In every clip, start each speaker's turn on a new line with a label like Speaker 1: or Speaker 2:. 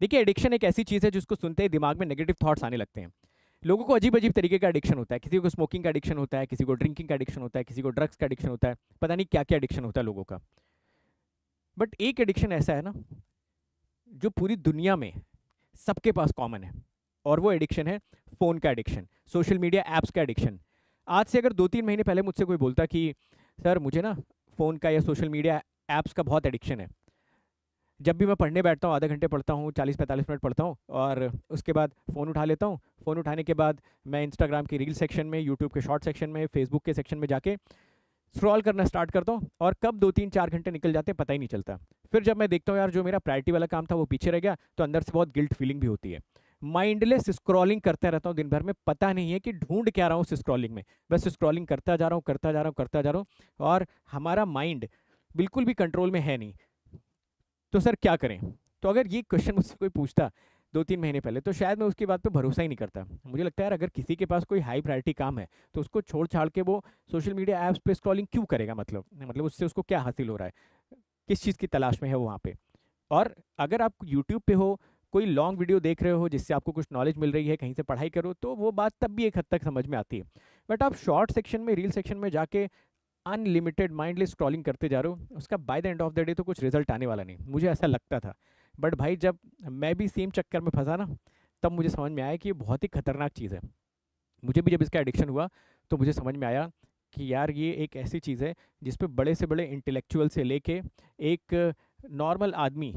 Speaker 1: देखिए, एडिक्शन एक ऐसी चीज़ है जिसको सुनते ही दिमाग में नेगेटिव थॉट्स आने लगते हैं। लोगों को अजीब अजीब तरीके का एडिक्शन होता है, किसी को स्मोकिंग का एडिक्शन होता है, किसी को ड्रिंकिंग का एडिक्शन होता है, किसी को ड्रग्स का एडिक्शन होता है, पता नहीं क्या क्या एडिक्शन होता है लोगों का। बट एक एडिक्शन ऐसा है ना, जो पूरी दुनिया में सबके पास कॉमन है, और वो एडिक्शन है फ़ोन का एडिक्शन, सोशल मीडिया ऐप्स का एडिक्शन। आज से अगर 2-3 महीने पहले मुझसे कोई बोलता कि सर मुझे ना फ़ोन का या सोशल मीडिया ऐप्स का बहुत एडिक्शन है, जब भी मैं पढ़ने बैठता हूँ आधे घंटे पढ़ता हूँ, 40-45 मिनट पढ़ता हूँ, और उसके बाद फ़ोन उठा लेता हूँ। फ़ोन उठाने के बाद मैं इंस्टाग्राम की रील सेक्शन में, यूट्यूब के शॉर्ट सेक्शन में, फेसबुक के सेक्शन में जाके स्क्रॉल करना स्टार्ट करता हूँ, और कब 2-3-4 घंटे निकल जाते हैं पता ही नहीं चलता। फिर जब मैं देखता हूँ यार जो मेरा प्रायोरिटी वाला काम था वो पीछे रह गया, तो अंदर से बहुत गिल्ट फीलिंग भी होती है। माइंडलेस स्क्रॉलिंग करता रहता हूँ दिन भर में, पता नहीं है कि ढूंढ क्या रहा हूँ उस स्क्रॉलिंग में। बस स्क्रॉलिंग करता जा रहा हूँ, करता जा रहा हूँ, करता जा रहा हूँ, और हमारा माइंड बिल्कुल भी कंट्रोल में है नहीं। तो सर क्या करें? तो अगर ये क्वेश्चन मुझसे कोई पूछता 2-3 महीने पहले, तो शायद मैं उसकी बात पे भरोसा ही नहीं करता। मुझे लगता है यार अगर किसी के पास कोई हाई प्रायोरिटी काम है, तो उसको छोड़ छाड़ के वो सोशल मीडिया ऐप्स पे स्क्रॉलिंग क्यों करेगा? मतलब उससे उसको क्या हासिल हो रहा है? किस चीज़ की तलाश में है वो वहाँ पे? और अगर आप यूट्यूब पे हो, कोई लॉन्ग वीडियो देख रहे हो जिससे आपको कुछ नॉलेज मिल रही है, कहीं से पढ़ाई करो, तो वो बात तब भी एक हद तक समझ में आती है। बट आप शॉर्ट सेक्शन में, रील सेक्शन में जाके अनलिमिटेड माइंडलेस स्क्रॉलिंग करते जा रहे हो, उसका by the end of the day तो कुछ रिजल्ट आने वाला नहीं, मुझे ऐसा लगता था। बट भाई जब मैं भी सेम चक्कर में फंसा ना, तब मुझे समझ में आया कि ये बहुत ही खतरनाक चीज़ है। मुझे भी जब इसका एडिक्शन हुआ, तो मुझे समझ में आया कि यार ये एक ऐसी चीज़ है जिस पे बड़े से बड़े इंटेलेक्चुअल से लेके एक नॉर्मल आदमी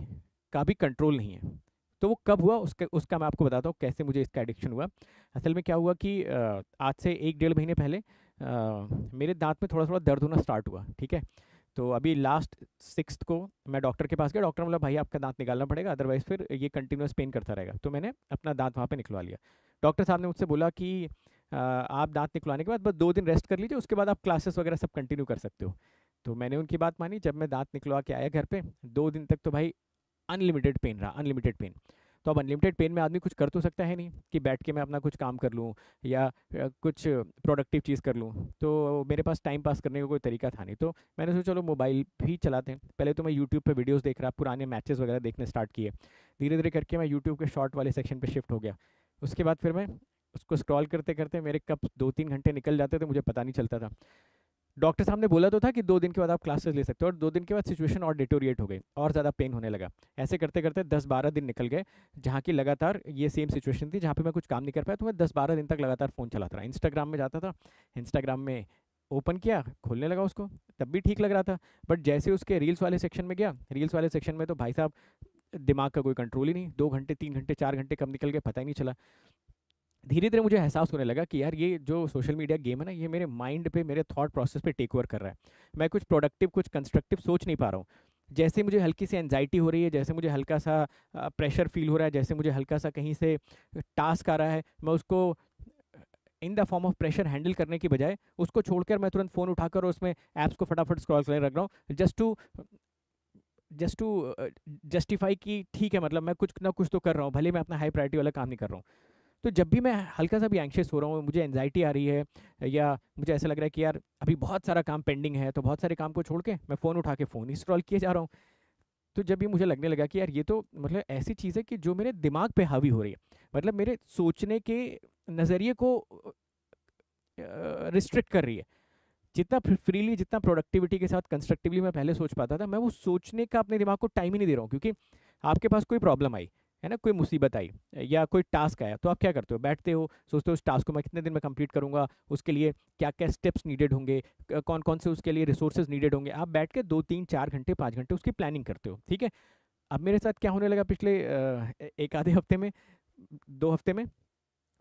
Speaker 1: का भी कंट्रोल नहीं है। तो वो कब हुआ उसका उसका मैं आपको बताता हूँ कैसे मुझे इसका एडिक्शन हुआ। असल में क्या हुआ कि आज से 1-1.5 महीने पहले मेरे दांत में थोड़ा थोड़ा दर्द होना स्टार्ट हुआ, ठीक है। तो अभी लास्ट 6th को मैं डॉक्टर के पास गया, डॉक्टर बोला भाई आपका दांत निकालना पड़ेगा, अदरवाइज फिर ये कंटिन्यूस पेन करता रहेगा। तो मैंने अपना दांत वहाँ पे निकलवा लिया। डॉक्टर साहब ने मुझसे बोला कि आप दांत निकलवाने के बाद बस 2 दिन रेस्ट कर लीजिए, उसके बाद आप क्लासेस वगैरह सब कंटिन्यू कर सकते हो। तो मैंने उनकी बात मानी। जब मैं दांत निकलवा के आया घर पे, 2 दिन तक तो भाई अनलिमिटेड पेन रहा, अनलिमिटेड पेन। तो अब अनलिमिटेड पेन में आदमी कुछ कर तो सकता है नहीं कि बैठ के मैं अपना कुछ काम कर लूँ या कुछ प्रोडक्टिव चीज़ कर लूँ। तो मेरे पास टाइम पास करने का कोई तरीका था नहीं, तो मैंने सोचा चलो मोबाइल भी चलाते हैं। पहले तो मैं यूट्यूब पे वीडियोस देख रहा, पुराने मैचेस वगैरह देखने स्टार्ट किए। धीरे धीरे करके मैं यूट्यूब के शॉर्ट वाले सेक्शन पे शिफ्ट हो गया। उसके बाद फिर मैं उसको स्क्रॉल करते करते मेरे कब 2-3 घंटे निकल जाते थे मुझे पता नहीं चलता था। डॉक्टर साहब ने बोला तो था कि 2 दिन के बाद आप क्लासेस ले सकते हो, और 2 दिन के बाद सिचुएशन और डिटोरिएट हो गई, और ज़्यादा पेन होने लगा। ऐसे करते करते 10-12 दिन निकल गए, जहाँ की लगातार ये सेम सिचुएशन थी, जहाँ पे मैं कुछ काम नहीं कर पाया। तो मैं 10-12 दिन तक लगातार फ़ोन चलाता रहा, इंस्टाग्राम में जाता था, इंस्टाग्राम में ओपन किया, खोलने लगा उसको, तब भी ठीक लग रहा था। बट जैसे उसके रील्स वाले सेक्शन में गया, रील्स वाले सेक्शन में तो भाई साहब दिमाग का कोई कंट्रोल ही नहीं, 2 घंटे 3 घंटे 4 घंटे कब निकल गए पता ही नहीं चला। धीरे धीरे मुझे एहसास होने लगा कि यार ये जो सोशल मीडिया गेम है ना, ये मेरे माइंड पे, मेरे थॉट प्रोसेस पे टेक ओवर कर रहा है। मैं कुछ प्रोडक्टिव, कुछ कंस्ट्रक्टिव सोच नहीं पा रहा हूँ। जैसे मुझे हल्की सी एनजाइटी हो रही है, जैसे मुझे हल्का सा प्रेशर फील हो रहा है, जैसे मुझे हल्का सा कहीं से टास्क आ रहा है, मैं उसको in the form of pressure handle करने की बजाय उसको छोड़कर मैं तुरंत फ़ोन उठाकर और उसमें ऐप्स को फटाफट स्क्रॉल करने लग रहा हूँ, जस्ट टू जस्टिफाई कि ठीक है, मतलब मैं कुछ ना कुछ तो कर रहा हूँ, भले मैं अपना हाई प्रायोरिटी वाला काम नहीं कर रहा हूँ। तो जब भी मैं हल्का सा भी एंग्शियस हो रहा हूँ, मुझे एंजाइटी आ रही है, या मुझे ऐसा लग रहा है कि यार अभी बहुत सारा काम पेंडिंग है, तो बहुत सारे काम को छोड़ के मैं फ़ोन उठा के फ़ोन ही स्क्रॉल किए जा रहा हूँ। तो जब भी मुझे लगने लगा कि यार ये तो मतलब ऐसी चीज़ है कि जो मेरे दिमाग पे हावी हो रही है, मतलब मेरे सोचने के नज़रिए को रिस्ट्रिक्ट कर रही है। जितना फ्रीली, जितना प्रोडक्टिविटी के साथ कंस्ट्रक्टिवली मैं पहले सोच पाता था, मैं वो सोचने का अपने दिमाग को टाइम ही नहीं दे रहा हूँ। क्योंकि आपके पास कोई प्रॉब्लम आई है ना, कोई मुसीबत आई या कोई टास्क आया, तो आप क्या करते हो? बैठते हो, सोचते हो उस टास्क को मैं कितने दिन में कंप्लीट करूंगा, उसके लिए क्या क्या स्टेप्स नीडेड होंगे, कौन कौन से उसके लिए रिसोर्सेज नीडेड होंगे। आप बैठ के 2-3-4 घंटे 5 घंटे उसकी प्लानिंग करते हो, ठीक है। अब मेरे साथ क्या होने लगा पिछले एक आधे हफ्ते में, 2 हफ्ते में,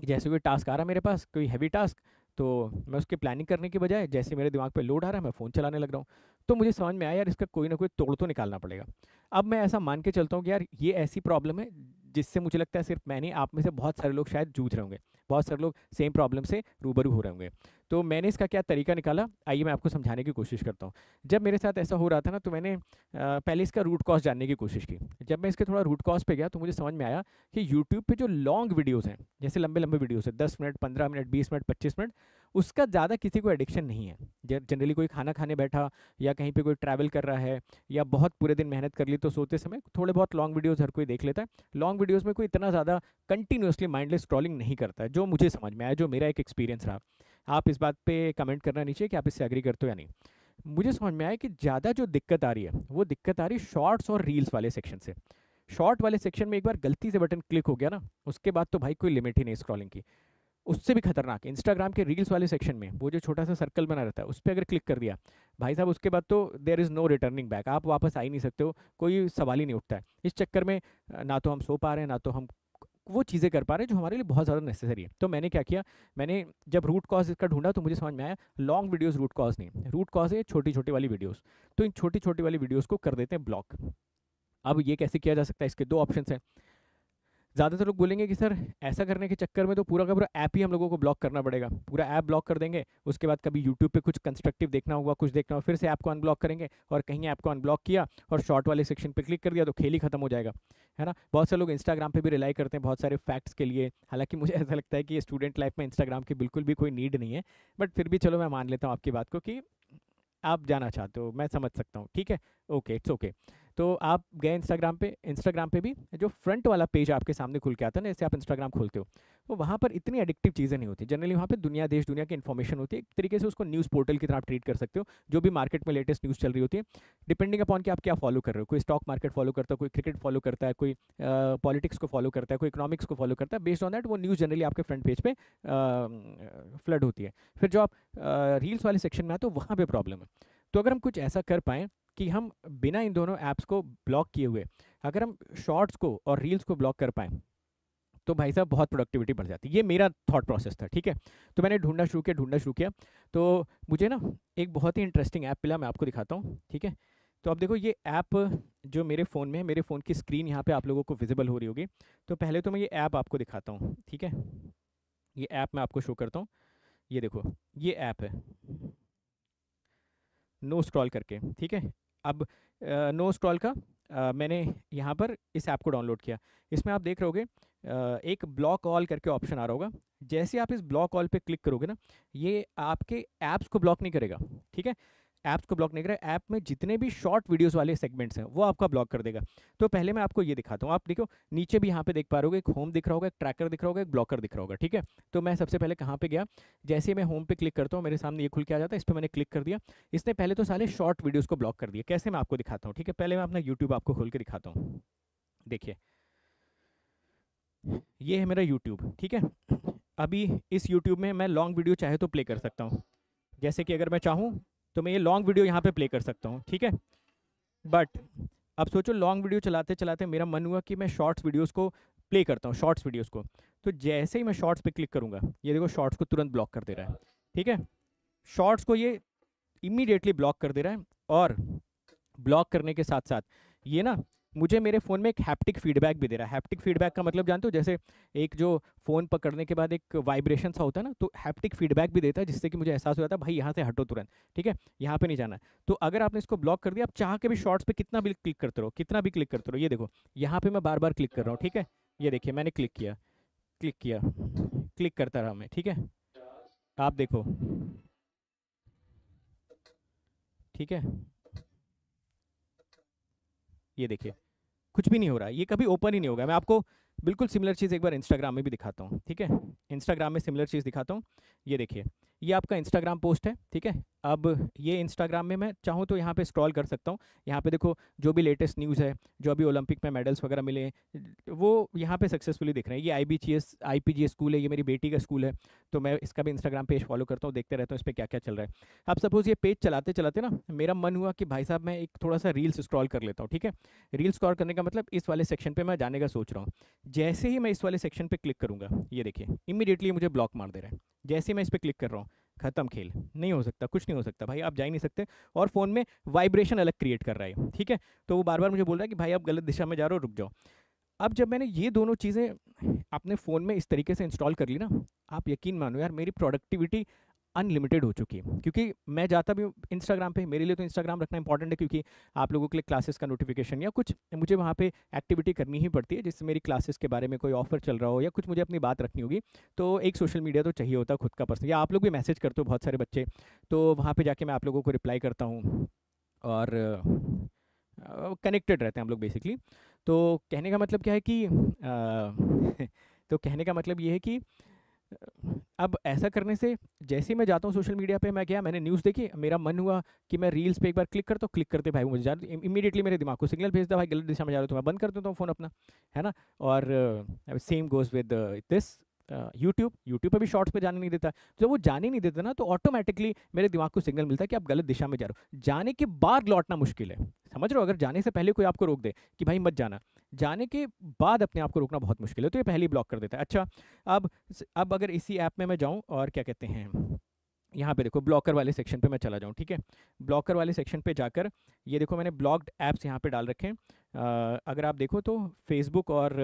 Speaker 1: जैसे कोई टास्क आ रहा है मेरे पास, कोई हैवी टास्क, तो मैं उसकी प्लानिंग करने के बजाय जैसे मेरे दिमाग पे लोड आ रहा है मैं फ़ोन चलाने लग रहा हूँ। तो मुझे समझ में आया यार इसका कोई ना कोई तोड़ तो निकालना पड़ेगा। अब मैं ऐसा मान के चलता हूँ कि यार ये ऐसी प्रॉब्लम है जिससे मुझे लगता है सिर्फ मैं नहीं, आप में से बहुत सारे लोग शायद जूझ रहे होंगे। बहुत सारे लोग सेम प्रॉब्लम से रूबरू हो रहे होंगे। तो मैंने इसका क्या तरीका निकाला, आइए मैं आपको समझाने की कोशिश करता हूँ। जब मेरे साथ ऐसा हो रहा था ना, तो मैंने पहले इसका रूट कॉज जानने की कोशिश की। जब मैं इसके थोड़ा रूट कॉज पे गया तो मुझे समझ में आया कि यूट्यूब पे जो लॉन्ग वीडियोस हैं, जैसे लंबे लंबे वीडियोस है 10 मिनट, 15 मिनट, 20 मिनट, 25 मिनट, उसका ज़्यादा किसी को एडिक्शन नहीं है। जनरली कोई खाना खाने बैठा या कहीं पे कोई ट्रैवल कर रहा है या बहुत पूरे दिन मेहनत कर ली तो सोते समय थोड़े बहुत लॉन्ग वीडियोस हर कोई देख लेता है। लॉन्ग वीडियोस में कोई इतना ज़्यादा कंटिन्यूसली माइंडलेस स्क्रॉलिंग नहीं करता है, जो मुझे समझ में आया, जो मेरा एक एक्सपीरियंस रहा। आप इस बात पे कमेंट करना नीचे कि आप इससे एग्री करते हो या नहीं। मुझे समझ में आया कि ज़्यादा जो दिक्कत आ रही है वो दिक्कत आ रही है शॉर्ट्स और रील्स वाले सेक्शन से। शॉर्ट वाले सेक्शन में एक बार गलती से बटन क्लिक हो गया ना, उसके बाद तो भाई कोई लिमिट ही नहीं स्क्रॉलिंग की। उससे भी खतरनाक इंस्टाग्राम के रील्स वाले सेक्शन में वो जो छोटा सा सर्कल बना रहता है, उस पर अगर क्लिक कर दिया भाई साहब, उसके बाद तो there is no returning back, आप वापस आ ही नहीं सकते हो, कोई सवाल ही नहीं उठता है। इस चक्कर में ना तो हम सो पा रहे हैं, ना तो हम वो चीज़ें कर पा रहे हैं जो हमारे लिए बहुत ज़्यादा नेसेसरी है। तो मैंने क्या किया, मैंने जब रूट कॉज इसका ढूंढा तो मुझे समझ में आया लॉन्ग वीडियोस रूट कॉज नहीं, रूट कॉज है छोटी छोटी वाली वीडियोस। तो इन छोटी छोटी वाली वीडियोस को कर देते हैं ब्लॉक। अब ये कैसे किया जा सकता है, इसके दो ऑप्शन हैं। ज़्यादातर लोग बोलेंगे कि सर ऐसा करने के चक्कर में तो पूरा का पूरा ऐप ही हम लोगों को ब्लॉक करना पड़ेगा, पूरा ऐप ब्लॉक कर देंगे, उसके बाद कभी यूट्यूब पे कुछ कंस्ट्रक्टिव देखना होगा, कुछ देखना होगा, फिर से ऐप को अनब्लॉक करेंगे, और कहीं ऐप को अनब्लॉक किया और शॉर्ट वाले सेक्शन पे क्लिक कर दिया तो खेल ही खत्म हो जाएगा, है ना। बहुत से लोग इंस्टाग्राम पे भी रिलाई करते हैं बहुत सारे फैक्ट्स के लिए, हालांकि मुझे ऐसा लगता है कि स्टूडेंट लाइफ में इंस्टाग्राम की बिल्कुल भी कोई नीड नहीं है, बट फिर भी चलो मैं मान लेता हूँ आपकी बात को कि आप जाना चाहते हो, मैं समझ सकता हूँ, ठीक है, ओके, इट्स ओके। तो आप गए इंस्टाग्राम पे भी जो फ्रंट वाला पेज आपके सामने खुल के आता है ना, जैसे आप इंस्टाग्राम खोलते हो, तो वहाँ पर इतनी एडिक्टिव चीज़ें नहीं होती। जनरली वहाँ पे दुनिया देश दुनिया की इन्फॉर्मेशन होती है, एक तरीके से उसको न्यूज़ पोर्टल की तरह आप ट्रीट कर सकते हो, जो भी मार्केट में लेटेस्ट न्यूज़ चल रही होती है, डिपेंडिंग अपॉन कि आप क्या फॉलो कर रहे हो। कोई स्टॉक मार्केट फॉलो करता है, कोई क्रिकेट फॉलो करता है, कोई पॉलिटिक्स को फॉलो करता है, कोई इकोनॉमिक्स को फॉलो करता है, बेस्ड ऑन दैट वो न्यूज़ जनरली आपके फ्रंट पेज पे फ्लड होती है। फिर जो आप रील्स वाले सेक्शन में आते हो वहाँ पे प्रॉब्लम है। तो अगर हम कुछ ऐसा कर पाएँ कि हम बिना इन दोनों ऐप्स को ब्लॉक किए हुए अगर हम शॉर्ट्स को और रील्स को ब्लॉक कर पाएँ, तो भाई साहब बहुत प्रोडक्टिविटी बढ़ जाती है। ये मेरा थॉट प्रोसेस था, ठीक है। तो मैंने ढूंढना शुरू किया, तो मुझे ना एक बहुत ही इंटरेस्टिंग ऐप मिला, मैं आपको दिखाता हूँ, ठीक है। तो अब देखो ये ऐप जो मेरे फ़ोन में है, मेरे फ़ोन की स्क्रीन यहाँ पे आप लोगों को विजिबल हो रही होगी। तो पहले तो मैं ये ऐप आपको दिखाता हूँ, ठीक है। ये ऐप मैं आपको शो करता हूँ, ये देखो, ये ऐप है नो स्क्रॉल करके, ठीक है। अब नो स्क्रॉल का मैंने यहाँ पर इस ऐप को डाउनलोड किया। इसमें आप देख रहे होगे एक ब्लॉक ऑल करके ऑप्शन आ रहा होगा। जैसे आप इस ब्लॉक ऑल पे क्लिक करोगे ना, ये आपके ऐप्स को ब्लॉक नहीं करेगा, ठीक है। ऐप्स को ब्लॉक नहीं करेगा, ऐप में जितने भी शॉर्ट वीडियोस वाले सेगमेंट्स हैं वो आपका ब्लॉक कर देगा। तो पहले मैं आपको ये दिखाता हूँ, आप देखो नीचे भी यहाँ पे देख पा रहे होगे, एक होम दिख रहा होगा, एक ट्रैकर दिख रहा होगा, एक ब्लॉकर दिख रहा होगा, ठीक है। तो मैं सबसे पहले कहाँ पे गया, जैसे मैं होम पे क्लिक करता हूँ मेरे सामने ये खुल के आ जाता है, इस पर मैंने क्लिक कर दिया। इसने पहले तो सारे शॉर्ट वीडियोज़ को ब्लॉक कर दिया। कैसे, मैं आपको दिखाता हूँ, ठीक है। पहले मैं अपना यूट्यूब आपको खोल के दिखाता हूँ, देखिए ये है मेरा यूट्यूब, ठीक है। अभी इस यूट्यूब में मैं लॉन्ग वीडियो चाहे तो प्ले कर सकता हूँ, जैसे कि अगर मैं चाहूँ तो मैं ये लॉन्ग वीडियो यहाँ पे प्ले कर सकता हूँ, ठीक है। बट अब सोचो लॉन्ग वीडियो चलाते चलाते मेरा मन हुआ कि मैं शॉर्ट्स वीडियोस को प्ले करता हूँ, शॉर्ट्स वीडियोस को। तो जैसे ही मैं शॉर्ट्स पे क्लिक करूँगा, ये देखो शॉर्ट्स को तुरंत ब्लॉक कर दे रहा है, ठीक है। शॉर्ट्स को ये इमीडिएटली ब्लॉक कर दे रहा है, और ब्लॉक करने के साथ साथ ये ना मुझे मेरे फ़ोन में एक हैप्टिक फीडबैक भी दे रहा है। हैप्टिक फीडबैक का मतलब जानते हो, जैसे एक जो फ़ोन पकड़ने के बाद एक वाइब्रेशन सा होता है ना, तो हैप्टिक फीडबैक भी देता है, जिससे कि मुझे एहसास हो जाता है भाई यहाँ से हटो तुरंत, ठीक है, यहाँ पे नहीं जाना है। तो अगर आपने इसको ब्लॉक कर दिया, आप चाह के भी शॉर्ट्स पे कितना भी क्लिक करते रहो, कितना भी क्लिक करते रहो, ये देखो यहाँ पे मैं बार बार क्लिक कर रहा हूँ, ठीक है। ये देखिए मैंने क्लिक किया, क्लिक करता रहा मैं, ठीक है। आप देखो, ठीक है, ये देखिए कुछ भी नहीं हो रहा है, ये कभी ओपन ही नहीं होगा। मैं आपको बिल्कुल सिमिलर चीज़ एक बार इंस्टाग्राम में भी दिखाता हूँ, ठीक है। इंस्टाग्राम में सिमिलर चीज़ दिखाता हूँ, ये देखिए ये आपका इंस्टाग्राम पोस्ट है, ठीक है। अब ये इंस्टाग्राम में मैं चाहूँ तो यहाँ पे स्क्रॉल कर सकता हूँ। यहाँ पे देखो जो भी लेटेस्ट न्यूज़ है, जो अभी ओलंपिक में मेडल्स वगैरह मिले वो यहाँ पे सक्सेसफुली दिख रहे हैं। ये IPGS स्कूल है, ये मेरी बेटी का स्कूल है, तो मैं इसका भी इंस्टाग्राम पेज फॉलो करता हूँ, देखते रहता हूँ इस पर क्या क्या चल रहा है। अब सपोज़ ये पेज चलाते चलाते ना मेरा मन हुआ कि भाई साहब मैं एक थोड़ा सा रील्स स्क्रॉल कर लेता हूँ, ठीक है। रील्स स्क्रॉल करने का मतलब इस वाले सेक्शन पे मैं जाने का सोच रहा हूँ। जैसे ही मैं इस वाले सेक्शन पे क्लिक करूँगा, ये देखिए इमीडिएटली मुझे ब्लॉक मार दे रहा है। जैसे ही मैं इस पर क्लिक कर रहा हूँ, खत्म खेल, नहीं हो सकता, कुछ नहीं हो सकता भाई, आप जा ही नहीं सकते। और फ़ोन में वाइब्रेशन अलग क्रिएट कर रहा है, ठीक है। तो वो बार बार मुझे बोल रहा है कि भाई आप गलत दिशा में जा रहे हो, रुक जाओ। अब जब मैंने ये दोनों चीज़ें अपने फ़ोन में इस तरीके से इंस्टॉल कर ली ना, आप यकीन मानो यार मेरी प्रोडक्टिविटी अनलिमिटेड हो चुकी है। क्योंकि मैं जाता भी हूँ इंस्टाग्राम पे, मेरे लिए तो इंस्टाग्राम रखना इंपॉर्टेंट है, क्योंकि आप लोगों के लिए क्लासेस का नोटिफिकेशन या कुछ मुझे वहाँ पे एक्टिविटी करनी ही पड़ती है, जिससे मेरी क्लासेस के बारे में कोई ऑफर चल रहा हो या कुछ मुझे अपनी बात रखनी होगी, तो एक सोशल मीडिया तो चाहिए होता है खुद का पर्सनल। या आप लोग भी मैसेज करते हो बहुत सारे बच्चे, तो वहाँ पे जाके मैं आप लोगों को रिप्लाई करता हूँ, और कनेक्टेड रहते हैं हम लोग बेसिकली। तो कहने का मतलब क्या है कि तो कहने का मतलब ये है कि अब ऐसा करने से, जैसे ही मैं जाता हूँ सोशल मीडिया पे, मैं क्या, मैंने न्यूज़ देखी, मेरा मन हुआ कि मैं रील्स पे एक बार क्लिक करता हूँ, क्लिक करते भाई मुझे इमीडिएटली मेरे दिमाग को सिग्नल भेजता, भाई गलत दिशा में जा रहा हो, तो मैं बंद कर देता हूँ फ़ोन अपना, है ना। और same goes with this YouTube पे भी शॉर्ट्स पे जाने नहीं देता। जब वो जाने नहीं देता ना, तो ऑटोमेटिकली मेरे दिमाग को सिग्नल मिलता है कि आप गलत दिशा में जा रहे हो। जाने के बाद लौटना मुश्किल है, समझ रहे हो। अगर जाने से पहले कोई आपको रोक दे कि भाई मत जाना, जाने के बाद अपने आप को रोकना बहुत मुश्किल है, तो ये पहले ही ब्लॉक कर देता है। अच्छा, अब अगर इसी ऐप में मैं जाऊँ और क्या कहते हैं, यहाँ पे देखो ब्लॉकर वाले सेक्शन पे मैं चला जाऊँ, ठीक है। ब्लॉकर वाले सेक्शन पे जाकर ये देखो मैंने ब्लॉक्ड ऐप्स यहाँ पे डाल रखे हैं। अगर आप देखो तो फेसबुक और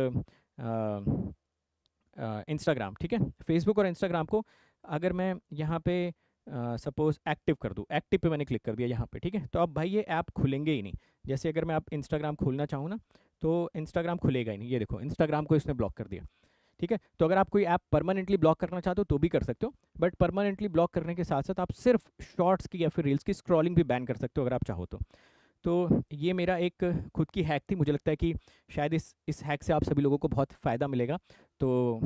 Speaker 1: इंस्टाग्राम, ठीक है। फेसबुक और इंस्टाग्राम को अगर मैं यहाँ पे सपोज़ एक्टिव कर दूँ, एक्टिव पे मैंने क्लिक कर दिया यहाँ पे, ठीक है। तो अब भाई ये ऐप खुलेंगे ही नहीं। जैसे अगर मैं आप इंस्टाग्राम खोलना चाहूँ ना, तो इंस्टाग्राम खुलेगा ही नहीं। ये देखो इंस्टाग्राम को इसने ब्लॉक कर दिया, ठीक है। तो अगर आप कोई ऐप परमानेंटली ब्लॉक करना चाहते हो तो भी कर सकते हो, बट परमानेंटली ब्लॉक करने के साथ साथ आप सिर्फ शॉर्ट्स की या फिर रील्स की स्क्रॉलिंग भी बैन कर सकते हो अगर आप चाहो तो ये मेरा एक खुद की हैक थी। मुझे लगता है कि शायद इस हैक से आप सभी लोगों को बहुत फ़ायदा मिलेगा। तो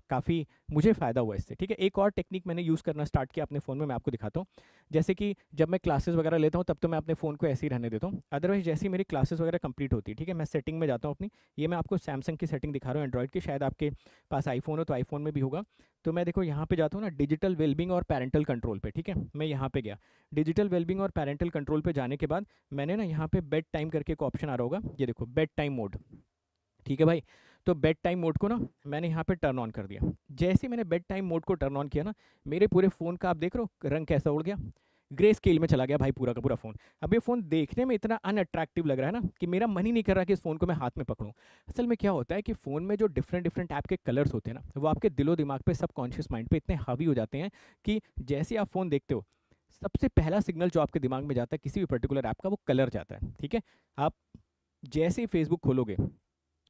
Speaker 1: काफ़ी मुझे फ़ायदा हुआ इससे, ठीक है। एक और टेक्निक मैंने यूज़ करना स्टार्ट किया अपने फ़ोन में, मैं आपको दिखाता हूँ। जैसे कि जब मैं क्लासेस वगैरह लेता हूँ तब तो मैं अपने फ़ोन को ऐसे ही रहने देता हूँ। अदरवाइज़ जैसे ही मेरी क्लासेस वगैरह कंप्लीट होती है, ठीक है, मैं सेटिंग में जाता हूँ अपनी। ये मैं आपको सैमसंग की सेटिंग दिखा रहा हूँ, एंड्रॉइड की। शायद आपके पास आईफोन हो तो आईफोन में भी होगा। तो मैं देखो यहाँ पे जाता हूँ ना, डिजिटल वेलबिंग और पैरेंटल कंट्रोल पे, ठीक है। मैं यहाँ पे गया, डिजिटल वेलबिंग और पैरेंटल कंट्रोल पे जाने के बाद मैंने ना यहाँ पे बेड टाइम करके एक ऑप्शन आ रहा होगा, ये देखो बेड टाइम मोड, ठीक है भाई। तो बेड टाइम मोड को ना मैंने यहाँ पे टर्न ऑन कर दिया। जैसे ही मैंने बेड टाइम मोड को टर्न ऑन किया ना, मेरे पूरे फ़ोन का आप देख रहे हो रंग कैसा उड़ गया, ग्रे स्केल में चला गया भाई पूरा का पूरा फ़ोन। अब ये फ़ोन देखने में इतना अनअट्रैक्टिव लग रहा है ना कि मेरा मन ही नहीं कर रहा कि इस फ़ोन को मैं हाथ में पकड़ूं। असल में क्या होता है कि फ़ोन में जो डिफरेंट डिफरेंट ऐप के कलर्स होते हैं ना, वो आपके दिलो दिमाग पे, सबकॉन्शियस माइंड पे इतने हावी हो जाते हैं कि जैसे आप फ़ोन देखते हो, सबसे पहला सिग्नल जो आपके दिमाग में जाता है किसी भी पर्टिकुलर ऐप का, वो कलर जाता है, ठीक है। आप जैसे ही फेसबुक खोलोगे,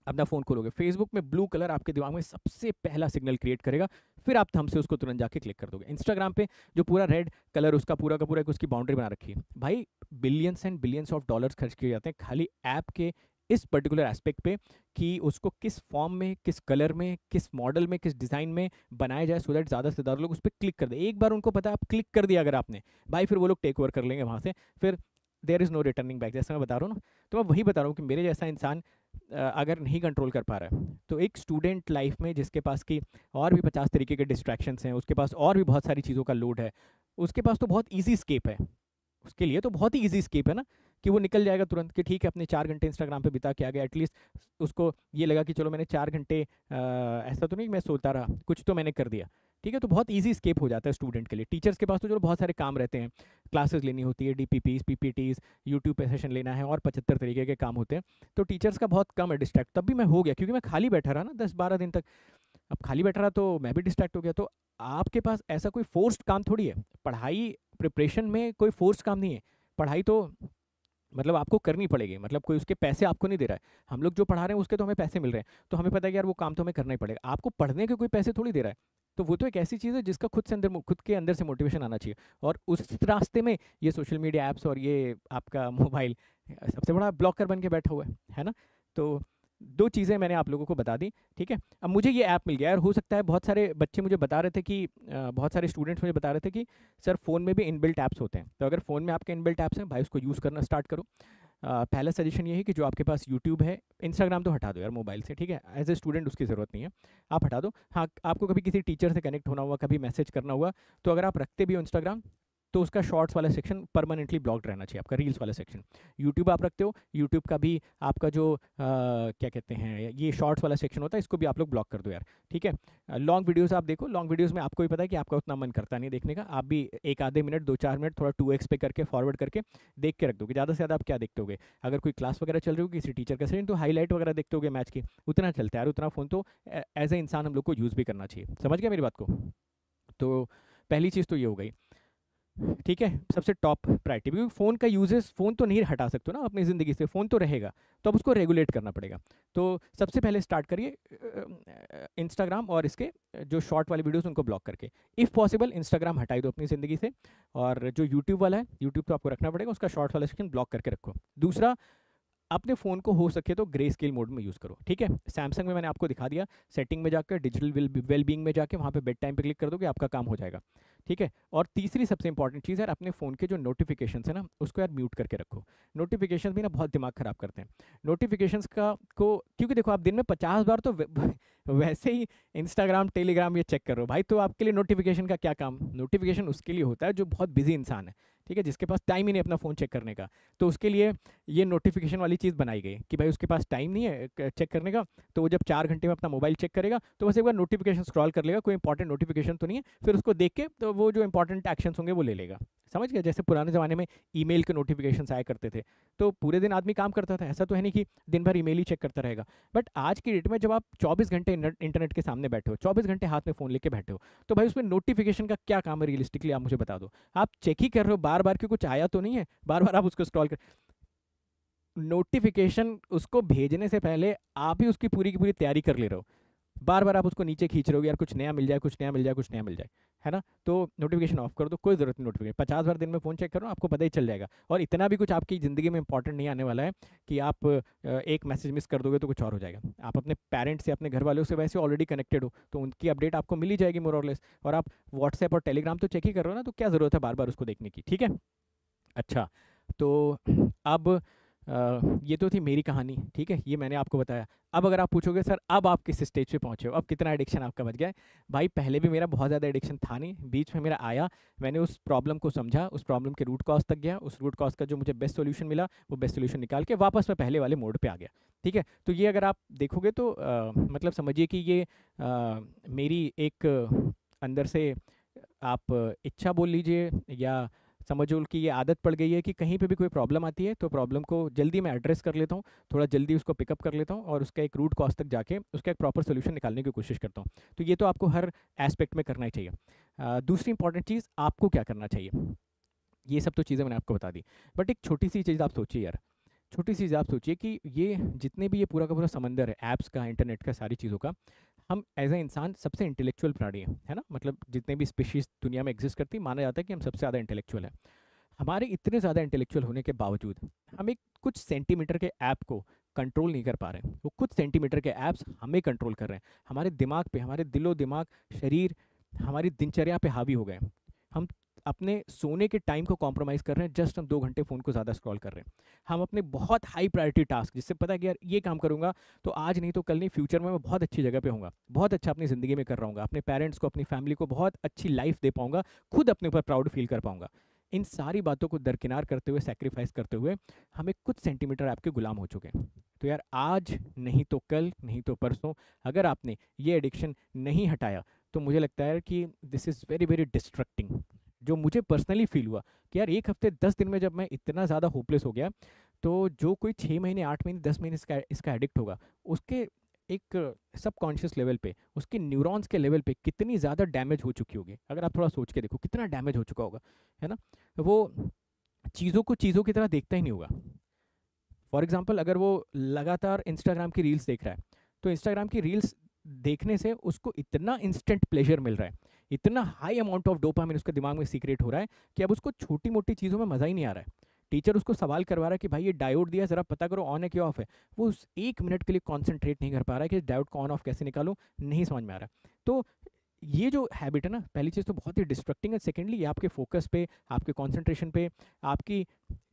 Speaker 1: अपना फ़ोन खोलोगे, फेसबुक में ब्लू कलर आपके दिमाग में सबसे पहला सिग्नल क्रिएट करेगा, फिर आप थंब से उसको तुरंत जाके क्लिक कर दोगे। इंस्टाग्राम पे जो पूरा रेड कलर, उसका पूरा का पूरा एक उसकी बाउंड्री बना रखी है। भाई billions and billions of dollars खर्च किए जाते हैं खाली ऐप के इस पर्टिकुलर एस्पेक्ट पे, कि उसको किस फॉर्म में, किस कलर में, किस मॉडल में, किस डिज़ाइन में बनाया जाए, सो दैट ज़्यादा से ज़्यादा लोग उस पर क्लिक कर दे। एक बार उनको पता है, आप क्लिक कर दिया अगर आपने, भाई फिर वो लोग टेक ओवर कर लेंगे वहाँ से, फिर there is no returning back. जैसा मैं बता रहा हूँ ना, तो मैं वही बता रहा हूँ कि मेरे जैसा इंसान अगर नहीं कंट्रोल कर पा रहा है, तो एक स्टूडेंट लाइफ में जिसके पास की और भी 50 तरीके के डिस्ट्रैक्शंस हैं, उसके पास और भी बहुत सारी चीज़ों का लोड है, उसके पास तो बहुत ईजी स्केप है। उसके लिए तो बहुत ही ईजी स्केप है ना, कि वो निकल जाएगा तुरंत कि ठीक है अपने 4 घंटे इंस्टाग्राम पे बिता के आ गया, एटलीस्ट उसको ये लगा कि चलो मैंने 4 घंटे ऐसा तो नहीं कि मैं सोता रहा, कुछ तो मैंने कर दिया, ठीक है। तो बहुत इजी स्केप हो जाता है स्टूडेंट के लिए। टीचर्स के पास तो चलो बहुत सारे काम रहते हैं, क्लासेस लेनी होती है, डीपीपीज, पीपीटीज, यूट्यूब पे सेशन लेना है, और 75 तरीके के काम होते हैं। तो टीचर्स का बहुत कम है डिस्ट्रैक्ट। तब भी मैं हो गया, क्योंकि मैं खाली बैठा रहा ना 10-12 दिन तक। अब खाली बैठा रहा तो मैं भी डिस्ट्रैक्ट हो गया। तो आपके पास ऐसा कोई फोर्स्ड काम थोड़ी है, पढ़ाई प्रिपरेशन में कोई फोर्स्ड काम नहीं है। पढ़ाई तो मतलब आपको करनी पड़ेगी, मतलब कोई उसके पैसे आपको नहीं दे रहा है। हम लोग जो पढ़ा रहे हैं उसके तो हमें पैसे मिल रहे हैं, तो हमें पता है कि यार वो काम तो हमें करना ही पड़ेगा। आपको पढ़ने के कोई पैसे थोड़ी दे रहा है। तो वो तो एक ऐसी चीज़ है जिसका खुद के अंदर से मोटिवेशन आना चाहिए, और उस रास्ते में ये सोशल मीडिया ऐप्स और ये आपका मोबाइल सबसे बड़ा ब्लॉकर बन के बैठा हुआ है ना। तो दो चीज़ें मैंने आप लोगों को बता दी, ठीक है। अब मुझे ये ऐप मिल गया, और हो सकता है बहुत सारे बच्चे मुझे बता रहे थे कि बहुत सारे स्टूडेंट्स मुझे बता रहे थे कि सर फ़ोन में भी इनबिल्ट ऐप्स होते हैं। तो अगर फ़ोन में आपके इनबिल्ट ऐप्स हैं भाई, उसको यूज़ करना स्टार्ट करो। पहला सजेशन ये है कि जो आपके पास यूट्यूब है, इंस्टाग्राम तो हटा दो यार मोबाइल से, ठीक है। एज ए स्टूडेंट उसकी ज़रूरत नहीं है, आप हटा दो। हाँ, आपको कभी किसी टीचर से कनेक्ट होना हुआ, कभी मैसेज करना हुआ, तो अगर आप रखते भी हो इंस्टाग्राम, तो उसका शॉर्ट्स वाला सेक्शन परमानेंटली ब्लॉक्ड रहना चाहिए, आपका रील्स वाला सेक्शन। यूट्यूब आप रखते हो, यूट्यूब का भी आपका जो क्या कहते हैं ये शॉर्ट्स वाला सेक्शन होता है, इसको भी आप लोग ब्लॉक कर दो यार, ठीक है। लॉन्ग वीडियोस आप देखो, लॉन्ग वीडियोस में आपको भी पता है कि आपका उतना मन करता नहीं देखने का, आप भी एक आधे मिनट 2-4 मिनट थोड़ा 2x पे करके फॉरवर्ड करके देख के रख दोगे। ज़्यादा से ज़्यादा आप क्या देखते होगे, अगर कोई क्लास वगैरह चल रही होगी किसी टीचर का सेशन, तो हाईलाइट वगैरह देखते होगे मैच की, उतना चलता है यार, उतना फ़ोन तो एज ए इंसान हम लोग को यूज़ भी करना चाहिए। समझ गया मेरी बात को? तो पहली चीज़ तो ये हो गई, ठीक है, सबसे टॉप प्रायोरिटी, क्योंकि फ़ोन का यूजेस, फ़ोन तो नहीं हटा सकते हो ना अपनी ज़िंदगी से, फ़ोन तो रहेगा, तो अब उसको रेगुलेट करना पड़ेगा। तो सबसे पहले स्टार्ट करिए इंस्टाग्राम और इसके जो शॉर्ट वाले वीडियोस उनको ब्लॉक करके, इफ़ पॉसिबल इंस्टाग्राम हटाई दो अपनी ज़िंदगी से, और जो यूट्यूब वाला है, यूट्यूब तो आपको रखना पड़ेगा, उसका शॉर्ट वाला सेक्शन ब्लॉक करके रखो। दूसरा, अपने फ़ोन को हो सके तो ग्रे स्केल मोड में यूज़ करो, ठीक है। सैमसंग में मैंने आपको दिखा दिया, सेटिंग में जाकर डिजिटल वेलबींग में जाके वहाँ पे बेड टाइम पे क्लिक कर दोगे, आपका काम हो जाएगा, ठीक है। और तीसरी सबसे इंपॉर्टेंट चीज़ है, अपने फ़ोन के जो नोटिफिकेशंस है ना, उसको यार म्यूट करके रखो। नोटिफिकेशंस भी ना बहुत दिमाग ख़राब करते हैं नोटिफिकेशंस का को, क्योंकि देखो आप दिन में 50 बार तो वैसे ही इंस्टाग्राम टेलीग्राम ये चेक कर रहे हो भाई, तो आपके लिए नोटिफिकेशन का क्या काम। नोटिफिकेशन उसके लिए होता है जो बहुत बिजी इंसान है, ठीक है, जिसके पास टाइम ही नहीं अपना फ़ोन चेक करने का, तो उसके लिए ये नोटिफिकेशन वाली चीज़ बनाई गई कि भाई उसके पास टाइम नहीं है चेक करने का, तो वो जब 4 घंटे में अपना मोबाइल चेक करेगा तो बस एक बार नोटिफिकेशन स्क्रॉल कर लेगा, कोई इंपॉर्टेंट नोटिफिकेशन तो नहीं है, फिर उसको देख के तो वो जो इंपॉर्टेंट एक्शंस होंगे वो ले लेगा। समझ गया? जैसे पुराने ज़माने में ईमेल के नोटिफिकेशंस आया करते थे, तो पूरे दिन आदमी काम करता था, ऐसा तो है नहीं कि दिन भर ईमेल ही चेक करता रहेगा। बट आज की डेट में जब आप 24 घंटे इंटरनेट के सामने बैठे हो, 24 घंटे हाथ में फ़ोन लेके बैठे हो, तो भाई उसमें नोटिफिकेशन का क्या काम है रियलिस्टिकली, आप मुझे बता दो। आप चेक ही कर रहे हो बार बार कि कुछ आया तो नहीं है, बार बार आप उसको स्क्रॉल कर, नोटिफिकेशन उसको भेजने से पहले आप ही उसकी पूरी की पूरी तैयारी कर ले रहे हो, बार बार आप उसको नीचे खींच रहे हो यार, कुछ नया मिल जाए, कुछ नया मिल जाए, कुछ नया मिल जाए, है ना। तो नोटिफिकेशन ऑफ कर दो, कोई ज़रूरत नहीं नोटिफिकेशन, 50 बार दिन में फ़ोन चेक करो, आपको पता ही चल जाएगा। और इतना भी कुछ आपकी ज़िंदगी में इंपॉर्टेंट नहीं आने वाला है कि आप एक मैसेज मिस कर दोगे तो कुछ और हो जाएगा। आप अपने पेरेंट्स से, अपने घर वालों से वैसे ऑलरेडी कनेक्टेड हो, तो उनकी अपडेट आपको मिल ही जाएगी मोर और लेस, और आप व्हाट्सएप और टेलीग्राम तो चेक ही कर रहे हो ना, तो क्या ज़रूरत है बार बार उसको देखने की, ठीक है। अच्छा, तो अब ये तो थी मेरी कहानी, ठीक है, ये मैंने आपको बताया। अब अगर आप पूछोगे सर अब आप किस स्टेज पे पहुंचे हो, अब कितना एडिक्शन आपका बच गया है, भाई पहले भी मेरा बहुत ज़्यादा एडिक्शन था नहीं, बीच में मेरा आया, मैंने उस प्रॉब्लम को समझा, उस प्रॉब्लम के रूट कॉज तक गया, उस रूट कॉज का जो मुझे बेस्ट सोल्यूशन मिला, वो बेस्ट सोल्यूशन निकाल के वापस मैं पहले वाले मोड पे आ गया, ठीक है। तो ये अगर आप देखोगे तो मतलब समझिए कि ये मेरी एक अंदर से आप इच्छा बोल लीजिए, या समझो कि ये आदत पड़ गई है कि कहीं पे भी कोई प्रॉब्लम आती है तो प्रॉब्लम को जल्दी मैं एड्रेस कर लेता हूँ, थोड़ा जल्दी उसको पिकअप कर लेता हूँ, और उसका एक रूट कॉज तक जाके उसका एक प्रॉपर सोल्यूशन निकालने की कोशिश करता हूँ। तो ये तो आपको हर एस्पेक्ट में करना ही चाहिए। दूसरी इंपॉर्टेंट चीज़, आपको क्या करना चाहिए, ये सब तो चीज़ें मैंने आपको बता दी, बट एक छोटी सी चीज़ आप सोचिए यार, छोटी सी चीज़ आप सोचिए कि ये जितने भी ये पूरा का पूरा समंदर है ऐप्स का, इंटरनेट का, सारी चीज़ों का, हम एज ए इंसान सबसे इंटेलेक्चुअल प्राणी है ना, मतलब जितने भी स्पीशीज़ दुनिया में एग्जिस्ट करती, माना जाता है कि हम सबसे ज़्यादा इंटेलेक्चुअल हैं। हमारे इतने ज़्यादा इंटेलेक्चुअल होने के बावजूद हम एक कुछ सेंटीमीटर के ऐप को कंट्रोल नहीं कर पा रहे हैं, वो कुछ सेंटीमीटर के ऐप्स हमें कंट्रोल कर रहे हैं, हमारे दिमाग पे, हमारे दिलो दिमाग, शरीर, हमारी दिनचर्या पे हावी हो गए हैं। हम अपने सोने के टाइम को कॉम्प्रोमाइज़ कर रहे हैं, जस्ट हम 2 घंटे फ़ोन को ज़्यादा स्क्रॉल कर रहे हैं। हम अपने बहुत हाई प्रायोरिटी टास्क, जिससे पता है कि यार ये काम करूँगा तो आज नहीं तो कल नहीं, फ्यूचर में मैं बहुत अच्छी जगह पे होऊंगा, बहुत अच्छा अपनी ज़िंदगी में कर रहा हूँ, अपने पेरेंट्स को, अपनी फैमिली को बहुत अच्छी लाइफ दे पाऊंगा, खुद अपने ऊपर प्राउड फील कर पाऊंगा, इन सारी बातों को दरकिनार करते हुए, सेक्रीफाइस करते हुए हम एक कुछ सेंटीमीटर ऐप के गुलाम हो चुके हैं। तो यार आज नहीं तो कल, नहीं तो परसों, अगर आपने ये एडिक्शन नहीं हटाया तो मुझे लगता है कि this is very very distracting. जो मुझे पर्सनली फील हुआ कि यार 1 हफ्ते 10 दिन में जब मैं इतना ज़्यादा होपलेस हो गया, तो जो कोई 6 महीने, 8 महीने, 10 महीने इसका एडिक्ट होगा, उसके एक सबकॉन्शियस लेवल पे, उसके न्यूरॉन्स के लेवल पे कितनी ज़्यादा डैमेज हो चुकी होगी, अगर आप थोड़ा सोच के देखो कितना डैमेज हो चुका होगा, है ना। वो चीज़ों को चीज़ों की तरह देखता ही नहीं होगा। फॉर एग्जांपल, अगर वो लगातार इंस्टाग्राम की रील्स देख रहा है, तो इंस्टाग्राम की रील्स देखने से उसको इतना इंस्टेंट प्लेजर मिल रहा है, इतना हाई अमाउंट ऑफ डोपामिन उसके दिमाग में सीक्रेट हो रहा है कि अब उसको छोटी मोटी चीज़ों में मज़ा ही नहीं आ रहा है। टीचर उसको सवाल करवा रहा है कि भाई ये डायोड दिया, ज़रा पता करो ऑन है कि ऑफ है, वो उस 1 मिनट के लिए कॉन्सेंट्रेट नहीं कर पा रहा है कि डायोड को ऑन ऑफ कैसे निकालूं, नहीं समझ में आ रहा है। तो ये जो हैबिट है ना, पहली चीज़ तो बहुत ही डिस्ट्रक्टिंग है, सेकेंडली ये आपके फोकस पे, आपके कॉन्सेंट्रेशन पे, आपकी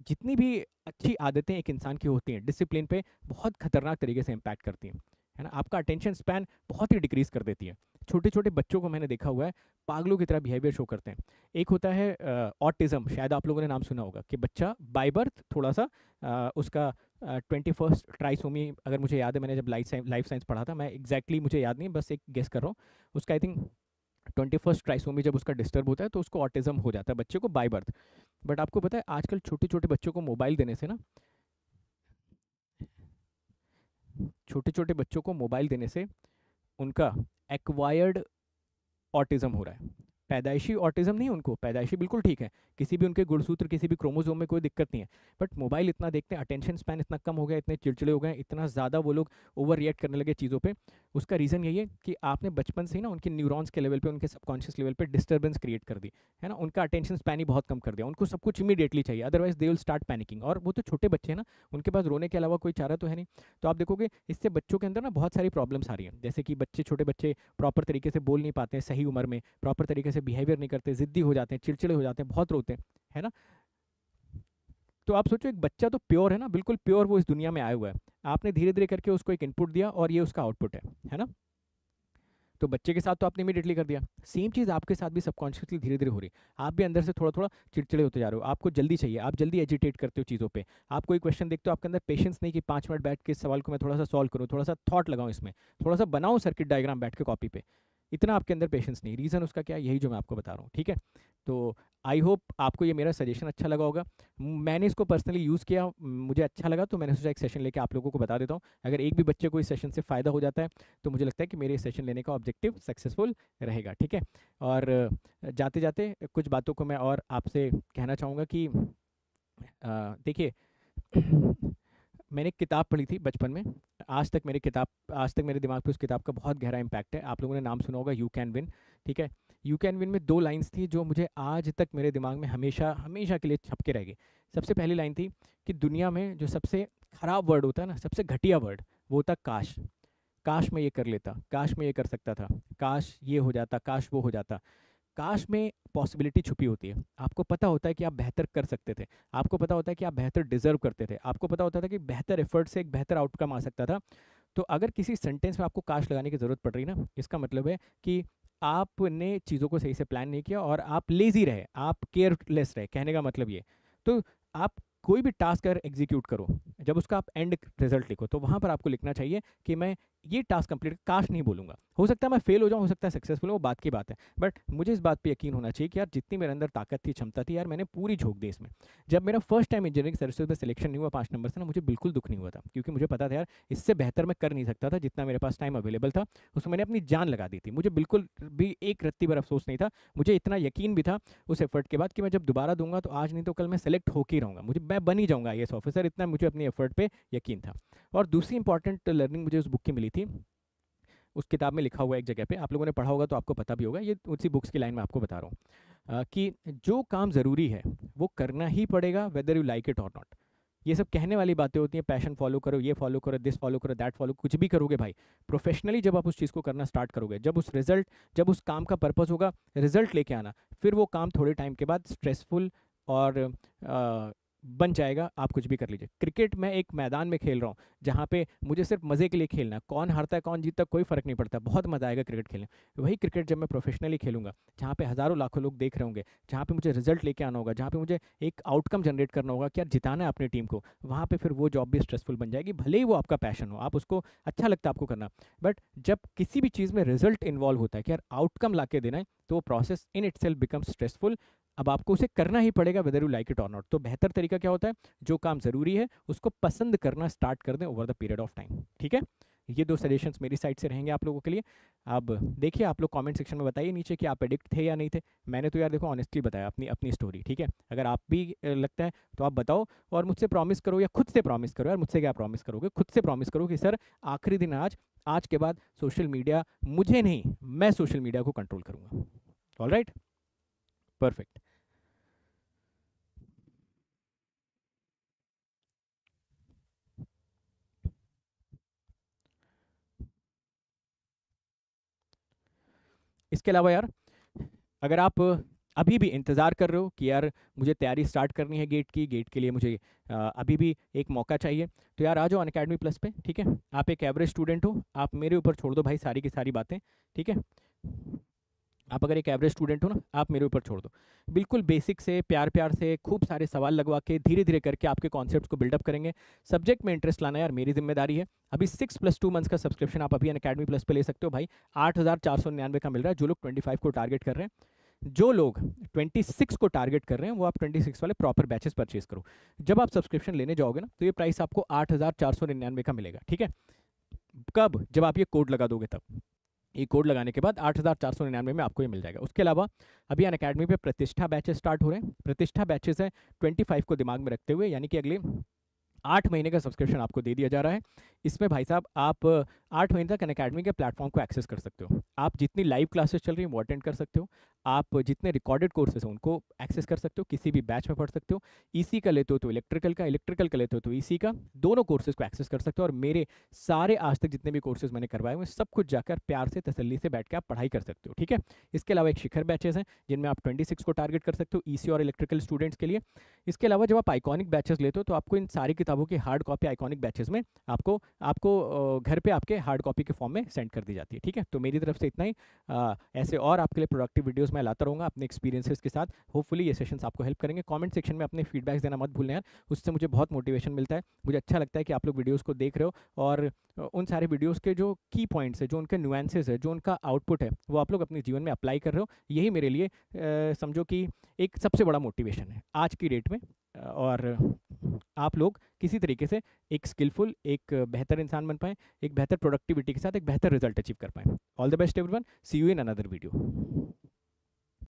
Speaker 1: जितनी भी अच्छी आदतें एक इंसान की होती हैं, डिसिप्लिन पे बहुत खतरनाक तरीके से इम्पैक्ट करती हैं, है ना, आपका अटेंशन स्पैन बहुत ही डिक्रीज कर देती है। छोटे छोटे बच्चों को मैंने देखा हुआ है पागलों की तरह बिहेवियर शो करते हैं। एक होता है ऑटिज्म, शायद आप लोगों ने नाम सुना होगा, कि बच्चा बाय बर्थ थोड़ा सा उसका 21st ट्राइसोमी, अगर मुझे याद है, मैंने जब लाइफ साइंस पढ़ा था, मैं एग्जैक्टली मुझे याद नहीं, बस एक गेस कर रहा हूँ, उसका आई थिंक 21st ट्राइसोमी जब उसका डिस्टर्ब होता है तो उसको ऑटिज्म हो जाता है बच्चे को बाय बर्थ। बट आपको पता है आजकल छोटे छोटे बच्चों को मोबाइल देने से ना, छोटे छोटे बच्चों को मोबाइल देने से उनका एक्वायर्ड ऑटिज्म हो रहा है। पैदाइशी ऑटिज्म नहीं, उनको पैदाइशी बिल्कुल ठीक है, किसी भी उनके गुणसूत्र किसी भी क्रोमोसोम में कोई दिक्कत नहीं है, बट मोबाइल इतना देखते हैं, अटेंशन स्पैन इतना कम हो गया, इतने चिड़चिड़े हो गए, इतना ज़्यादा वो लोग ओवर रिएक्ट करने लगे चीज़ों पे। उसका रीज़न यही है कि आपने बचपन से ही ना उनके न्यूरॉन्स के लेवल पे, उनके सबकॉन्शियस लेवल पे डिस्टर्बेंस क्रिएट कर दी, है ना, उनका अटेंशन स्पैन ही बहुत कम कर दिया, उनको सब कुछ इमीडिएटली चाहिए, otherwise they will start panicking. और वो तो छोटे बच्चे हैं ना, उनके पास रोने के अलावा कोई चारा तो है नहीं। तो आप देखोगे इससे बच्चों के अंदर ना बहुत सारी प्रॉब्लम्स आ रही हैं, जैसे कि बच्चे, छोटे बच्चे प्रॉपर तरीके से बोल नहीं पाते हैं सही उम्र में, प्रॉपर तरीके से बिहेवियर नहीं करते, जिद्दी हो जाते हैं, चिड़चिड़े हो जाते हैं, बहुत रोते हैं, है ना। तो आप सोचो एक बच्चा तो प्योर है ना, बिल्कुल प्योर वो इस दुनिया में आया हुआ है, आपने धीरे धीरे करके उसको एक इनपुट दिया और ये उसका आउटपुट है ना। तो बच्चे के साथ तो आपने इमीडिएटली कर दिया, सेम चीज़ आपके साथ भी सबकॉन्शियसली धीरे धीरे हो रही है, आप भी अंदर से थोड़ा थोड़ा चिड़चिड़े होते जा रहे हो, आपको जल्दी चाहिए, आप जल्दी एजिटेट करते हो चीज़ों पे, आप कोई क्वेश्चन देखते हो, आपके अंदर पेशेंस नहीं कि 5 मिनट बैठ के इस सवाल को मैं थोड़ा सा सॉल्व करूँ, थोड़ा सा थॉट लगाऊँ इसमें, थोड़ा सा बनाऊँ सर्किट डायग्राम बैठ के कॉपी पे, इतना आपके अंदर पेशेंस नहीं। रीज़न उसका क्या है, यही जो मैं आपको बता रहा हूँ, ठीक है। तो आई होप आपको ये मेरा सजेशन अच्छा लगा होगा। मैंने इसको पर्सनली यूज़ किया, मुझे अच्छा लगा, तो मैंने सोचा एक सेशन लेके आप लोगों को बता देता हूँ। अगर एक भी बच्चे को इस सेशन से फ़ायदा हो जाता है तो मुझे लगता है कि मेरे इस सेशन लेने का ऑब्जेक्टिव सक्सेसफुल रहेगा, ठीक है। और जाते जाते कुछ बातों को मैं और आपसे कहना चाहूँगा कि देखिए मैंने एक किताब पढ़ी थी बचपन में, आज तक मेरे दिमाग पे उस किताब का बहुत गहरा इम्पैक्ट है। आप लोगों ने नाम सुना होगा, यू कैन विन, ठीक है। यू कैन विन में 2 लाइन्स थी जो मुझे आज तक मेरे दिमाग में हमेशा हमेशा के लिए छप के रह गई। सबसे पहली लाइन थी कि दुनिया में जो सबसे खराब वर्ड होता है ना, सबसे घटिया वर्ड, वो होता काश। काश मैं ये कर लेता, काश मैं ये कर सकता था, काश ये हो जाता, काश वो हो जाता। काश में पॉसिबिलिटी छुपी होती है, आपको पता होता है कि आप बेहतर कर सकते थे, आपको पता होता है कि आप बेहतर डिजर्व करते थे, आपको पता होता था कि बेहतर एफर्ट से एक बेहतर आउटकम आ सकता था। तो अगर किसी सेंटेंस में आपको काश लगाने की ज़रूरत पड़ रही ना, इसका मतलब है कि आपने चीज़ों को सही से प्लान नहीं किया और आप लेजी रहे, आप केयरलेस रहे, कहने का मतलब ये। तो आप कोई भी टास्क अगर एग्जीक्यूट करो, जब उसका आप एंड रिजल्ट लिखो, तो वहाँ पर आपको लिखना चाहिए कि मैं ये टास्क कंप्लीट, काश नहीं बोलूँगा, हो सकता है मैं फेल हो जाऊँ, हो सकता है सक्सेसफुल हो, वो बात की बात है, बट मुझे इस बात पे यकीन होना चाहिए कि यार जितनी मेरे अंदर ताकत थी, क्षमता थी, यार मैंने पूरी झोंक दी इसमें। जब मेरा फर्स्ट टाइम इंजीनियरिंग सर्विसेज में सिलेक्शन नहीं हुआ 5 नंबर से ना, मुझे बिल्कुल दुख नहीं हुआ था, क्योंकि मुझे पता था यार इससे बेहतर मैं कर नहीं सकता था, जितना मेरे पास टाइम अवेलेबल था उसमें मैंने अपनी जान लगा दी थी, मुझे बिल्कुल भी एक रत्ती भर अफसोस नहीं था। मुझे इतना यकीन भी था उस एफर्ट के बाद कि मैं जब दोबारा दूंगा तो आज नहीं तो कल मैं सेलेक्ट होकर ही रहूँगा, मुझे मैं बन ही जाऊँगा IAS ऑफिसर, इतना मुझे अपनी एफर्ट पे यकीन था। और दूसरी इंपॉर्टेंट लर्निंग मुझे उस बुक की मिली थी, उस किताब में लिखा हुआ है एक जगह पे, आप लोगों ने पढ़ा होगा तो आपको पता भी होगा, ये उसी बुक्स की लाइन में आपको बता रहा हूँ, कि जो काम ज़रूरी है वो करना ही पड़ेगा, वेदर यू लाइक इट और नॉट। ये सब कहने वाली बातें होती हैं, पैशन फॉलो करो, ये फॉलो करो, दिस फॉलो करो, दैट फॉलो, कुछ भी करोगे भाई, प्रोफेशनली जब आप उस चीज़ को करना स्टार्ट करोगे, जब उस काम का पर्पस होगा रिजल्ट लेके आना, फिर वो काम थोड़े टाइम के बाद स्ट्रेसफुल और बन जाएगा, आप कुछ भी कर लीजिए। क्रिकेट मैं एक मैदान में खेल रहा हूँ जहाँ पे मुझे सिर्फ मज़े के लिए खेलना है, कौन हारता है कौन जीतता है कोई फ़र्क नहीं पड़ता, बहुत मज़ा आएगा क्रिकेट खेलने। वही क्रिकेट जब मैं प्रोफेशनली खेलूंगा, जहाँ पे हज़ारों लाखों लोग देख रहे होंगे, जहाँ पे मुझे रिजल्ट लेके आना होगा, जहाँ पे मुझे एक आउटकम जनरेट करना होगा कि यार जिताना है अपनी टीम को, वहाँ पे फिर वो जॉब भी स्ट्रेसफुल बन जाएगी, भले ही वो आपका पैशन हो, आप उसको अच्छा लगता है आपको करना, बट जब किसी भी चीज़ में रिजल्ट इन्वॉल्व होता है कि यार आउटकम ला के देना है, तो वो process in it self become stressful. अब आपको उसे करना ही पड़ेगा वेदर यू लाइक इट और नॉट। तो बेहतर तरीका क्या होता है, जो काम ज़रूरी है उसको पसंद करना स्टार्ट कर दें over the period of time, ठीक है। ये 2 सजेशंस मेरी साइड से रहेंगे आप लोगों के लिए। अब देखिए आप लोग कमेंट सेक्शन में बताइए नीचे कि आप एडिक्ट थे या नहीं थे। मैंने तो यार देखो ऑनेस्टली बताया अपनी अपनी स्टोरी, ठीक है। अगर आप भी लगता है तो आप बताओ, और मुझसे प्रॉमिस करो या खुद से प्रॉमिस करो, यार मुझसे क्या प्रॉमिस करोगे, खुद से प्रॉमिस करो कि सर आखिरी दिन आज के बाद सोशल मीडिया मुझे नहीं, मैं सोशल मीडिया को कंट्रोल करूँगा। All right, perfect. इसके अलावा यार, अगर आप अभी भी इंतज़ार कर रहे हो कि यार मुझे तैयारी स्टार्ट करनी है गेट की, गेट के लिए मुझे अभी भी एक मौका चाहिए, तो यार आ जाओ अनअकैडमी प्लस पे। ठीक है, आप एक एवरेज स्टूडेंट हो, आप मेरे ऊपर छोड़ दो भाई सारी की सारी बातें। ठीक है, आप अगर एक एवरेज स्टूडेंट हो ना, आप मेरे ऊपर छोड़ दो। बिल्कुल बेसिक से प्यार प्यार से खूब सारे सवाल लगवा के धीरे धीरे करके आपके कॉन्सेप्ट्स को बिल्डअप करेंगे। सब्जेक्ट में इंटरेस्ट लाना यार मेरी जिम्मेदारी है। अभी 6+2 मंथ्स का सब्सक्रिप्शन आप अभी अनअकैडमी प्लस पे ले सकते हो भाई, 8,499 का मिल रहा है। जो लोग 25 को टारगेट कर रहे हैं, जो लोग 26 को टारगेट कर रहे हैं, वो आप 26 वाले प्रॉपर बैचेस परचेज करो। जब आप सब्सक्रिप्शन लेने जाओगे ना, तो ये प्राइस आपको 8,499 का मिलेगा। ठीक है, कब? जब आप ये कोड लगा दोगे तब। ये कोड लगाने के बाद 8,499 में आपको ये मिल जाएगा। उसके अलावा अभी अनअकैडमी पे प्रतिष्ठा बैचेस स्टार्ट हो रहे हैं। प्रतिष्ठा बैचेस है 25 को दिमाग में रखते हुए, यानी कि अगले 8 महीने का सब्सक्रिप्शन आपको दे दिया जा रहा है। इसमें भाई साहब आप 8 महीने तक अनअकैडमी के प्लेटफॉर्म को एक्सेस कर सकते हो। आप जितनी लाइव क्लासेस चल रही हैं वो अटेंड कर सकते हो। आप जितने रिकॉर्डेड कोर्सेज हैं उनको एक्सेस कर सकते हो, किसी भी बैच में पढ़ सकते हो। ईसी का लेते हो तो इलेक्ट्रिकल का, इलेक्ट्रिकल का लेते हो तो ईसी का, दोनों कोर्सेज को एक्सेस कर सकते हो। और मेरे सारे आज तक जितने भी कोर्सेज मैंने करवाए हुए सब कुछ जाकर प्यार से तसल्ली से बैठ के आप पढ़ाई कर सकते हो। ठीक है, इसके अलावा एक शिखर बैचेस हैं जिनमें आप 26 को टारगेट कर सकते हो ईसी और इलेक्ट्रिकल स्टूडेंट्स के लिए। इसके अलावा जब आप आइकॉनिक बैचेस लेते हो तो आपको इन सारी किताबों की हार्ड कॉपी आइकॉनिक बैचेस में आपको आपको घर पे आपके हार्ड कॉपी के फॉर्म में सेंड कर दी जाती है। ठीक है, तो मेरी तरफ से इतना ही। ऐसे और आपके लिए प्रोडक्टिव वीडियोस मैं लाता रहूँगा अपने एक्सपीरियंसेस के साथ। होपफुली ये सेशंस आपको हेल्प करेंगे। कमेंट सेक्शन में अपने फीडबैक्स देना मत भूलना यार, उससे मुझे बहुत मोटिवेशन मिलता है। मुझे अच्छा लगता है कि आप लोग वीडियोज़ को देख रहे हो और उन सारे वीडियोज़ के जो की पॉइंट्स है, जो उनके नुएंसेस है, जो उनका आउटपुट है, वो आप लोग अपने जीवन में अप्लाई कर रहे हो। यही मेरे लिए समझो कि एक सबसे बड़ा मोटिवेशन है आज की डेट में। और आप लोग किसी तरीके से एक स्किलफुल, एक बेहतर इंसान बन पाएँ, एक बेहतर प्रोडक्टिविटी के साथ एक बेहतर रिजल्ट अचीव कर पाएँ। All the best everyone, see you in another video.